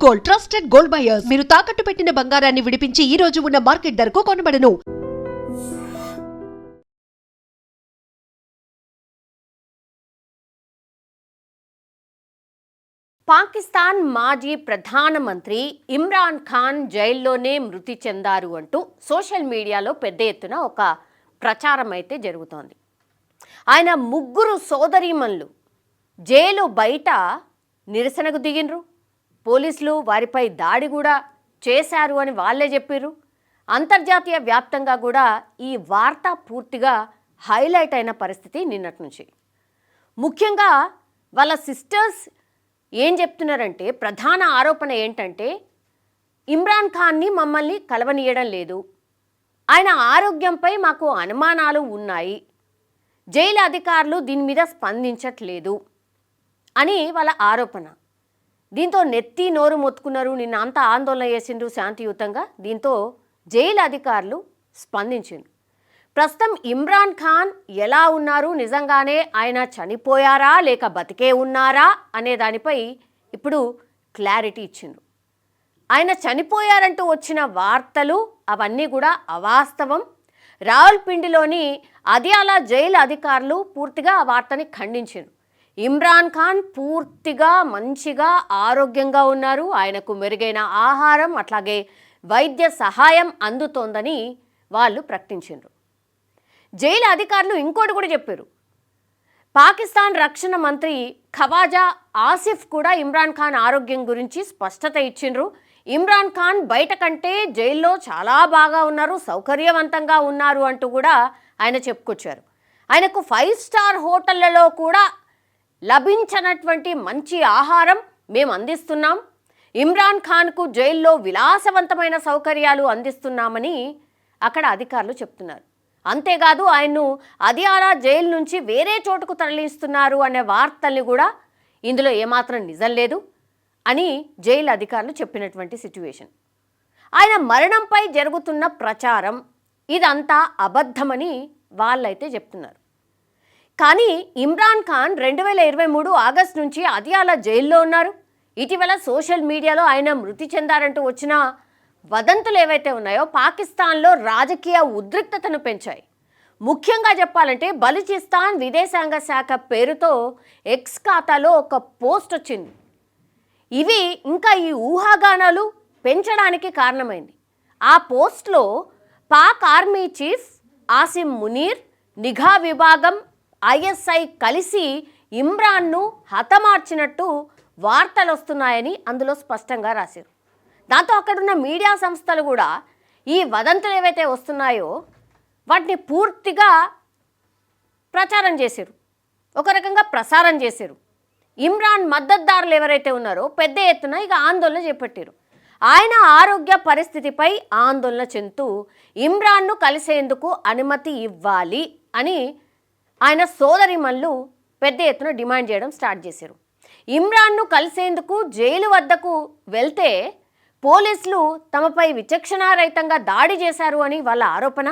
Gold, trusted gold buyers. మీరు తాకట్టు పెట్టిన బంగారాన్ని విడిపించి ఈ రోజు ఉన్న మార్కెట్ ధరకు కొనబడను. పాకిస్తాన్ మాజీ ప్రధానమంత్రి ఇమ్రాన్ ఖాన్ జైల్లోనే మృతి చెందారు అంటూ సోషల్ మీడియాలో పెద్ద ఎత్తున ఒక ప్రచారం అయితే జరుగుతోంది. ఆయన ముగ్గురు సోదరీమణులు జైలు బయట నిరసనకు దిగినరు. పోలీసులు వారిపై దాడి కూడా చేశారు అని వాళ్ళే చెప్పారు. అంతర్జాతీయ వ్యాప్తంగా కూడా ఈ వార్త పూర్తిగా హైలైట్ అయిన పరిస్థితి నిన్నటి నుంచి. ముఖ్యంగా వాళ్ళ సిస్టర్స్ ఏం చెప్తున్నారంటే, ప్రధాన ఆరోపణ ఏంటంటే ఇమ్రాన్ ఖాన్ని మమ్మల్ని కలవనీయడం లేదు, ఆయన ఆరోగ్యంపై మాకు అనుమానాలు ఉన్నాయి, జైలు అధికారులు దీని మీద స్పందించట్లేదు అని వాళ్ళ ఆరోపణ. దీంతో నెత్తి నోరు మొత్తుకున్నారు. నిన్న అంతా ఆందోళన చేసిండ్రు శాంతియుతంగా. దీంతో జైలు అధికారులు స్పందించిండ్రు. ప్రస్తుతం ఇమ్రాన్ ఖాన్ ఎలా ఉన్నారు, నిజంగానే ఆయన చనిపోయారా లేక బతికే ఉన్నారా అనే దానిపై ఇప్పుడు క్లారిటీ ఇచ్చిండ్రు. ఆయన చనిపోయారంటూ వచ్చిన వార్తలు అవన్నీ కూడా అవాస్తవం. రావల్పిండిలోని అదియాలా జైలు అధికారులు పూర్తిగా ఆ వార్తని ఖండించారు. ఇమ్రాన్ ఖాన్ పూర్తిగా మంచిగా ఆరోగ్యంగా ఉన్నారు, ఆయనకు మెరుగైన ఆహారం అట్లాగే వైద్య సహాయం అందుతోందని వాళ్ళు ప్రకటించారు. జైలు అధికారులు ఇంకోటి కూడా చెప్పారు. పాకిస్తాన్ రక్షణ మంత్రి ఖవాజా ఆసిఫ్ కూడా ఇమ్రాన్ ఖాన్ ఆరోగ్యం గురించి స్పష్టత ఇచ్చిండ్రు. ఇమ్రాన్ ఖాన్ బయట కంటే జైల్లో చాలా బాగా ఉన్నారు, సౌకర్యవంతంగా ఉన్నారు అంటూ కూడా ఆయన చెప్పుకొచ్చారు. ఆయనకు 5 స్టార్ హోటళ్లలో కూడా లభించినటువంటి మంచి ఆహారం మేము అందిస్తున్నాం, ఇమ్రాన్ ఖాన్కు జైల్లో విలాసవంతమైన సౌకర్యాలు అందిస్తున్నామని అక్కడ అధికారులు చెప్తున్నారు. అంతేకాదు ఆయన్ను అదియాలా జైలు నుంచి వేరే చోటుకు తరలిస్తున్నారు అనే వార్తల్ని కూడా ఇందులో ఏమాత్రం నిజం లేదు అని జైలు అధికారులు చెప్పినటువంటి సిట్యువేషన్. ఆయన మరణంపై జరుగుతున్న ప్రచారం ఇదంతా అబద్ధమని వాళ్ళైతే చెప్తున్నారు. కానీ ఇమ్రాన్ ఖాన్ 2023 ఆగస్టు నుంచి అదియాలా జైల్లో ఉన్నారు. ఇటీవల సోషల్ మీడియాలో ఆయన మృతి చెందారంటూ వచ్చిన వదంతులు ఏవైతే ఉన్నాయో పాకిస్తాన్లో రాజకీయ ఉద్రిక్తతను పెంచాయి. ముఖ్యంగా చెప్పాలంటే బలూచిస్తాన్ విదేశాంగ శాఖ పేరుతో ఎక్స్ ఖాతాలో ఒక పోస్ట్ వచ్చింది. ఇవి ఇంకా ఈ ఊహాగానాలు పెంచడానికి కారణమైంది. ఆ పోస్ట్లో పాక్ ఆర్మీ చీఫ్ ఆసిమ్ మునీర్, నిఘా విభాగం, ISI కలిసి ఇమ్రాన్ను హతమార్చినట్టు వార్తలు వస్తున్నాయని అందులో స్పష్టంగా రాశారు. దాంతో అక్కడున్న మీడియా సంస్థలు కూడా ఈ వదంతులు ఏవైతే వస్తున్నాయో వాటిని పూర్తిగా ప్రచారం చేశారు, ఒక రకంగా ప్రసారం చేశారు. ఇమ్రాన్ మద్దతుదారులు ఎవరైతే ఉన్నారో పెద్ద ఎత్తున ఇక ఆందోళన చేపట్టారు. ఆయన ఆరోగ్య పరిస్థితిపై ఆందోళన చెందుతూ ఇమ్రాన్ను కలిసేందుకు అనుమతి ఇవ్వాలి అని ఆయన సోదరిమణులు పెద్ద ఎత్తున డిమాండ్ చేయడం స్టార్ట్ చేశారు. ఇమ్రాన్ను కలిసేందుకు జైలు వద్దకు వెళ్తే పోలీసులు తమపై విచక్షణారహితంగా దాడి చేశారు అని వాళ్ళ ఆరోపణ.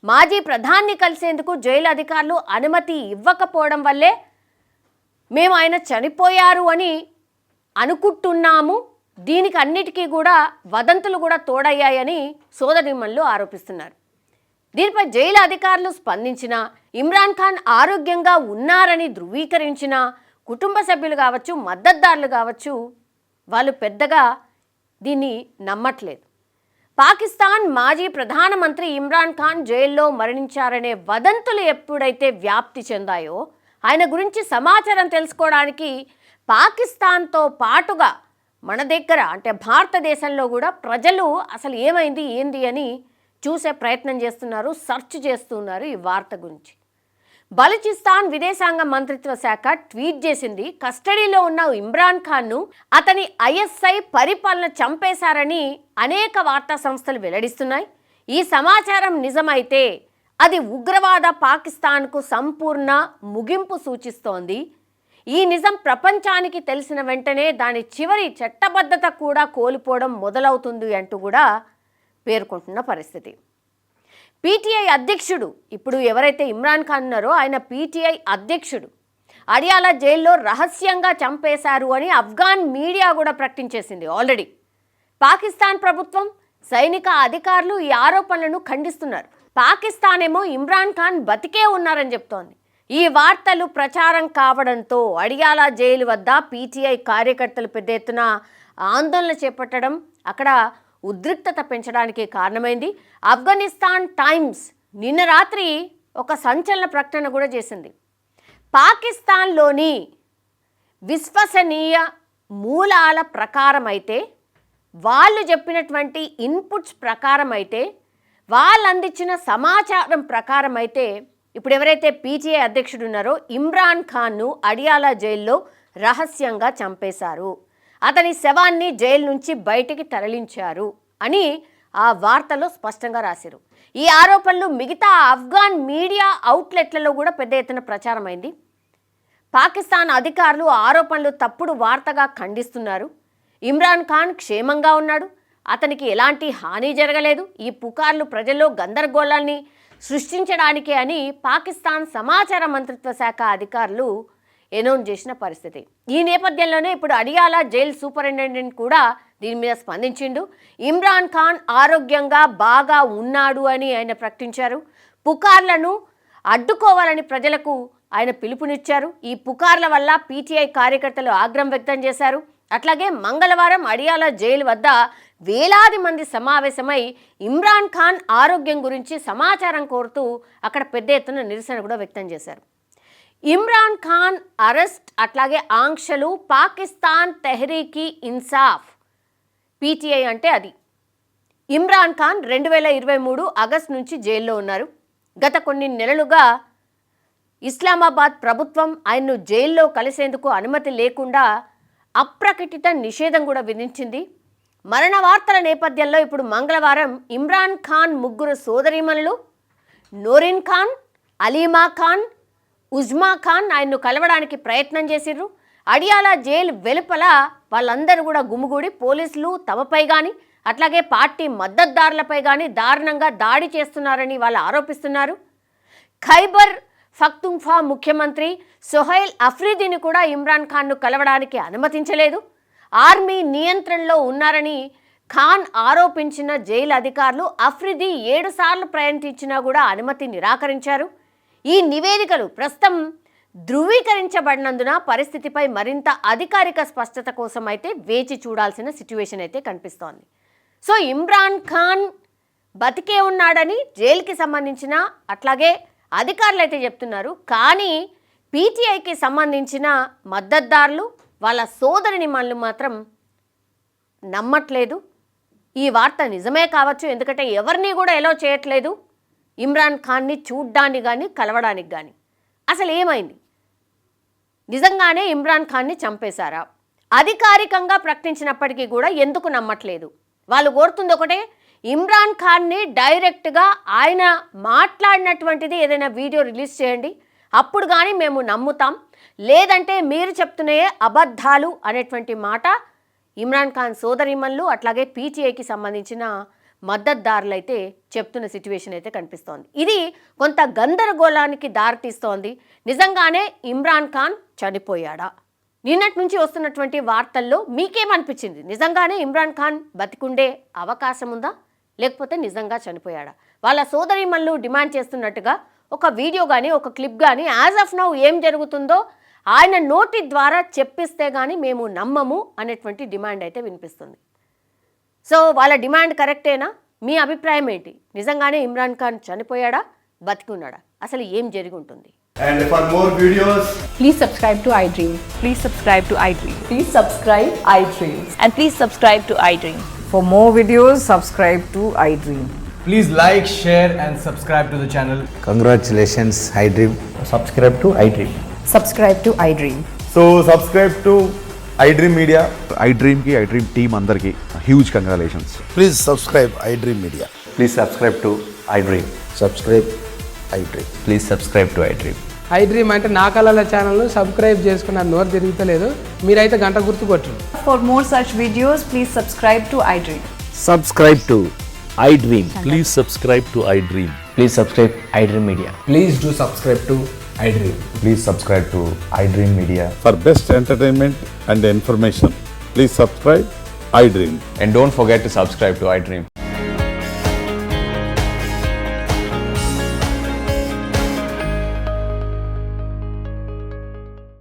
మాజీ ప్రధాని కలిసేందుకు జైలు అధికారులు అనుమతి ఇవ్వకపోవడం వల్లే మేము ఆయన చనిపోయారు అని అనుకుంటున్నాము, దీనికి అన్నిటికీ కూడా వదంతులు కూడా తోడయ్యాయని సోదరిమణులు ఆరోపిస్తున్నారు. దీనిపై జైలు అధికారులు స్పందించిన, ఇమ్రాన్ ఖాన్ ఆరోగ్యంగా ఉన్నారని ధృవీకరించిన కుటుంబ సభ్యులు కావచ్చు, మద్దతుదారులు కావచ్చు, వాళ్ళు పెద్దగా దీన్ని నమ్మట్లేదు. పాకిస్తాన్ మాజీ ప్రధానమంత్రి ఇమ్రాన్ ఖాన్ జైల్లో మరణించారనే వదంతులు ఎప్పుడైతే వ్యాప్తి చెందాయో ఆయన గురించి సమాచారం తెలుసుకోవడానికి పాకిస్తాన్తో పాటుగా మన దగ్గర అంటే భారతదేశంలో కూడా ప్రజలు అసలు ఏమైంది ఏంది అని చూసే ప్రయత్నం చేస్తున్నారు, సెర్చ్ చేస్తున్నారు ఈ వార్త గురించి. బలూచిస్తాన్ విదేశాంగ మంత్రిత్వ శాఖ ట్వీట్ చేసింది, కస్టడీలో ఉన్న ఇమ్రాన్ ఖాన్ను అతని ISI పరిపాలన చంపేశారని అనేక వార్తా సంస్థలు వెల్లడిస్తున్నాయి. ఈ సమాచారం నిజమైతే అది ఉగ్రవాద పాకిస్తాన్కు సంపూర్ణ ముగింపు సూచిస్తోంది. ఈ నిజం ప్రపంచానికి తెలిసిన వెంటనే దాని చివరి చట్టబద్ధత కూడా కోల్పోవడం మొదలవుతుంది అంటూ కూడా పేర్కొంటున్న పరిస్థితి. PTI అధ్యక్షుడు, ఇప్పుడు ఎవరైతే ఇమ్రాన్ ఖాన్ ఉన్నారో ఆయన PTI అధ్యక్షుడు, అడియాలా జైల్లో రహస్యంగా చంపేశారు అని ఆఫ్ఘాన్ మీడియా కూడా ప్రకటించేసింది ఆల్రెడీ. పాకిస్తాన్ ప్రభుత్వం, సైనిక అధికారులు ఈ ఆరోపణలను ఖండిస్తున్నారు. పాకిస్తాన్ ఏమో ఇమ్రాన్ ఖాన్ బతికే ఉన్నారని చెప్తోంది. ఈ వార్తలు ప్రచారం కావడంతో అడియాలా జైలు వద్ద పీటీఐ కార్యకర్తలు పెద్ద ఎత్తున ఆందోళన చేపట్టడం అక్కడ ఉద్రిక్తత పెంచడానికి కారణమైంది. ఆఫ్ఘనిస్తాన్ టైమ్స్ నిన్న రాత్రి ఒక సంచలన ప్రకటన కూడా చేసింది. పాకిస్తాన్లోని విశ్వసనీయ మూలాల ప్రకారం అయితే, వాళ్ళు చెప్పినటువంటి ఇన్పుట్స్ ప్రకారం అయితే, వాళ్ళు అందించిన సమాచారం ప్రకారం అయితే ఇప్పుడు ఎవరైతే పీటీఐ అధ్యక్షుడు ఉన్నారో ఇమ్రాన్ ఖాన్ను అడియాలా జైల్లో రహస్యంగా చంపేశారు, అతని శవాన్ని జైలు నుంచి బయటికి తరలించారు అని ఆ వార్తలో స్పష్టంగా రాశారు. ఈ ఆరోపణలు మిగతా ఆఫ్ఘాన్ మీడియా అవుట్లెట్లలో కూడా పెద్ద ఎత్తున ప్రచారమైంది. పాకిస్తాన్ అధికారులు ఆరోపణలు తప్పుడు వార్తగా ఖండిస్తున్నారు. ఇమ్రాన్ ఖాన్ క్షేమంగా ఉన్నాడు, అతనికి ఎలాంటి హాని జరగలేదు, ఈ పుకార్లు ప్రజల్లో గందరగోళాన్ని సృష్టించడానికే అని పాకిస్తాన్ సమాచార మంత్రిత్వ శాఖ అధికారులు అనౌన్స్ చేసిన పరిస్థితి. ఈ నేపథ్యంలోనే ఇప్పుడు అడియాలా జైల్ సూపరింటెండెంట్ కూడా దీని మీద స్పందించిండు. ఇమ్రాన్ ఖాన్ ఆరోగ్యంగా బాగా ఉన్నాడు అని ఆయన ప్రకటించారు. పుకార్లను అడ్డుకోవాలని ప్రజలకు ఆయన పిలుపునిచ్చారు. ఈ పుకార్ల వల్ల పీటీఐ కార్యకర్తలు ఆగ్రహం వ్యక్తం చేశారు. అట్లాగే మంగళవారం అడియాలా జైలు వద్ద వేలాది మంది సమావేశమై ఇమ్రాన్ ఖాన్ ఆరోగ్యం గురించి సమాచారం కోరుతూ అక్కడ పెద్ద ఎత్తున నిరసన కూడా వ్యక్తం చేశారు. ఇమ్రాన్ ఖాన్ అరెస్ట్ అట్లాగే ఆంక్షలు పాకిస్తాన్ తెహ్రీకి ఇన్సాఫ్, పీటీఐ అంటే అది. ఇమ్రాన్ ఖాన్ 2023 ఆగస్టు నుంచి జైల్లో ఉన్నారు. గత కొన్ని నెలలుగా ఇస్లామాబాద్ ప్రభుత్వం ఆయన్ను జైల్లో కలిసేందుకు అనుమతి లేకుండా అప్రకటిత నిషేధం కూడా విధించింది. మరణ వార్తల నేపథ్యంలో ఇప్పుడు మంగళవారం ఇమ్రాన్ ఖాన్ ముగ్గురు సోదరీమణులు నోరిన్ ఖాన్, అలీమా ఖాన్, ఉజ్మా ఖాన్ ఆయన్ను కలవడానికి ప్రయత్నం చేసిర్రు. అడియాలా జైలు వెలుపల వాళ్ళందరూ కూడా గుమిగూడి పోలీసులు తమపై కానీ అట్లాగే పార్టీ మద్దతుదారులపై కానీ దారుణంగా దాడి చేస్తున్నారని వాళ్ళు ఆరోపిస్తున్నారు. ఖైబర్ పఖ్తూన్ఖ్వా ముఖ్యమంత్రి సోహైల్ అఫ్రీదీని కూడా ఇమ్రాన్ ఖాన్ను కలవడానికి అనుమతించలేదు. ఆర్మీ నియంత్రణలో ఉన్నారని ఖాన్ ఆరోపించిన జైలు అధికారులు అఫ్రీదీ 7 సార్లు ప్రయత్నించినా కూడా అనుమతి నిరాకరించారు. ఈ నివేదికలు ప్రస్తుతం ధృవీకరించబడినందున పరిస్థితిపై మరింత అధికారిక స్పష్టత కోసం అయితే వేచి చూడాల్సిన సిచ్యువేషన్ అయితే కనిపిస్తోంది. సో ఇమ్రాన్ ఖాన్ బతికే ఉన్నాడని జైలుకి సంబంధించిన అట్లాగే అధికారులు అయితే చెప్తున్నారు. కానీ పీటీఐకి సంబంధించిన మద్దతుదారులు వాళ్ళ సోదరిని మళ్ళీ మాత్రం నమ్మట్లేదు. ఈ వార్త నిజమే కావచ్చు, ఎందుకంటే ఎవరిని కూడా ఎలో చేయట్లేదు ఇమ్రాన్ ఖాన్ని చూడ్డానికి కానీ కలవడానికి కానీ. అసలు ఏమైంది? నిజంగానే ఇమ్రాన్ ఖాన్ని చంపేశారా? అధికారికంగా ప్రకటించినప్పటికీ కూడా ఎందుకు నమ్మట్లేదు? వాళ్ళు కోరుతుంది ఒకటే, ఇమ్రాన్ ఖాన్ని డైరెక్ట్గా ఆయన మాట్లాడినటువంటిది ఏదైనా వీడియో రిలీజ్ చేయండి, అప్పుడు కానీ మేము నమ్ముతాం, లేదంటే మీరు చెప్తున్నే అబద్ధాలు అనేటువంటి మాట ఇమ్రాన్ ఖాన్ సోదరిమణులు అట్లాగే పీటీఐకి సంబంధించిన మద్దతుదారులు అయితే చెప్తున్న సిచ్యువేషన్ అయితే కనిపిస్తోంది. ఇది కొంత గందరగోళానికి దారితీస్తోంది. నిజంగానే ఇమ్రాన్ ఖాన్ చనిపోయాడా? నిన్నటి నుంచి వస్తున్నటువంటి వార్తల్లో మీకేమనిపించింది? నిజంగానే ఇమ్రాన్ ఖాన్ బతికుండే అవకాశం ఉందా, లేకపోతే నిజంగా చనిపోయాడా? వాళ్ళ సోదరిమణులు డిమాండ్ చేస్తున్నట్టుగా ఒక వీడియో కానీ ఒక క్లిప్ కానీ యాజ్ ఆఫ్ నౌ ఏం జరుగుతుందో ఆయన నోటి ద్వారా చెప్పిస్తే కానీ మేము నమ్మము అనేటువంటి డిమాండ్ అయితే వినిపిస్తుంది. సో వాళ్ళ డిమాండ్ కరెక్టేనా? మీ అభిప్రాయం ఏంటి? నిజంగానే ఇమ్రాన్ ఖాన్ చనిపోయాడా, బతికున్నాడా? అసలు ఏం జరిగి ఉంటుంది? And for more videos, Please subscribe to iDream. Please subscribe to iDream. Please subscribe iDream. And please subscribe to iDream. For more videos, subscribe to iDream. please like, share and subscribe to the channel. Congratulations, iDream. subscribe to iDream. Subscribe to iDream. So subscribe to iDream Media. iDream की iDream team अंदर की huge congratulations. Please subscribe iDream Media. Please subscribe to iDream. Subscribe iDream. Please subscribe to iDream. iDream అంటే నా కళల ఛానల్ను subscribe చేసుకున్న నోరు తిరుగుతలేదు, మీరైతే గంట గుర్తు కొట్టండి. For more such videos, please subscribe to iDream. Subscribe to iDream. Please subscribe to iDream. Please subscribe iDream Media. Please do subscribe to iDream. Please subscribe to iDream Media. For best entertainment and information, please subscribe iDream. And don't forget to subscribe to iDream.